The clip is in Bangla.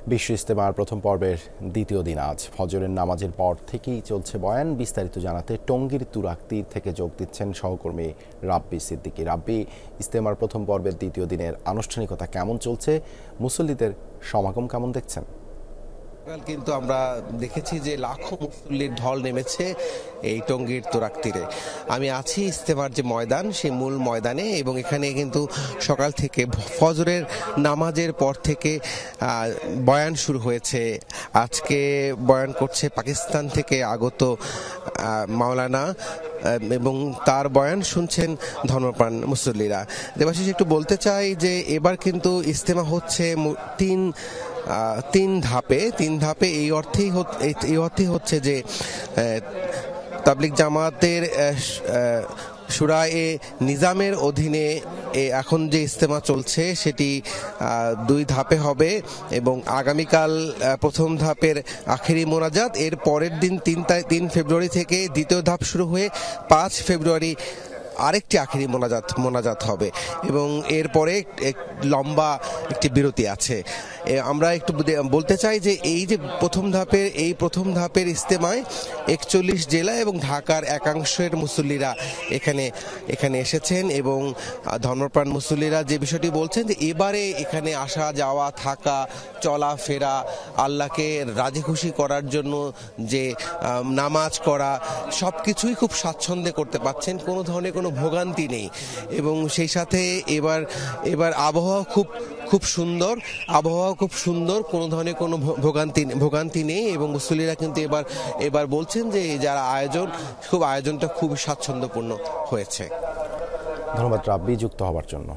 বিশ্ব ইজতেমার প্রথম পর্বের দ্বিতীয় দিন আজ ফজরের নামাজের পর থেকেই চলছে বয়ান। বিস্তারিত জানাতে টঙ্গীর তুরাগতীর থেকে যোগ দিচ্ছেন সহকর্মী রাব্বি সিদ্দিকী। রাব্বি, ইজতেমার প্রথম পর্বের দ্বিতীয় দিনের আনুষ্ঠানিকতা কেমন চলছে? মুসল্লিদের সমাগম কেমন দেখছেন? কিন্তু আমরা দেখেছি যে লাখো মুসল্লির ঢল নেমেছে এই টঙ্গীর তুরাগতীরে। আমি আছি ইজতেমার যে ময়দান, সেই মূল ময়দানে, এবং এখানে কিন্তু সকাল থেকে ফজরের নামাজের পর থেকে বয়ান শুরু হয়েছে। আজকে বয়ান করছে পাকিস্তান থেকে আগত মাওলানা, এবং তার বয়ান শুনছেন ধর্মপ্রাণ মুসল্লিরা। দেবাশিস, একটু বলতে চাই যে এবার কিন্তু ইজতেমা হচ্ছে তিন ধাপে। এই অর্থেই হচ্ছে যে তাবলিগ জামাতের শুরায়ে নিজামের অধীনে এখন যে ইজতেমা চলছে সেটি 2 ধাপে হবে, এবং আগামীকাল প্রথম ধাপের আখেরি মোনাজাত, এর পরের দিন 3 ফেব্রুয়ারি থেকে দ্বিতীয় ধাপ শুরু হয়ে 5 ফেব্রুয়ারি আরেকটি আখেরি মোনাজাত হবে, এবং এরপরে লম্বা একটি বিরতি আছে। আমরা একটু বলতে চাই যে এই যে প্রথম ধাপের ইজতেমায় 41 জেলা এবং ঢাকার একাংশের মুসল্লিরা এখানে এসেছেন, এবং ধর্মপ্রাণ মুসল্লিরা যে বিষয়টি বলছেন যে এবারে এখানে আসা যাওয়া, থাকা, চলাফেরা, আল্লাহকে রাজি খুশি করার জন্য যে নামাজ করা, সবকিছুই খুব স্বাচ্ছন্দ্যে করতে পারছেন, কোনো ধরনের কোনো ভোগান্তি নেই। এবং সেই সাথে এবার আবহাওয়া খুব সুন্দর, কোনো ধরনের কোনো ভোগান্তি নেই, এবং মুসল্লিরা কিন্তু এবার বলছেন যে যারা আয়োজনটা খুব স্বাচ্ছন্দ্যপূর্ণ হয়েছে। ধন্যবাদ রাব্বি যুক্ত হবার জন্য।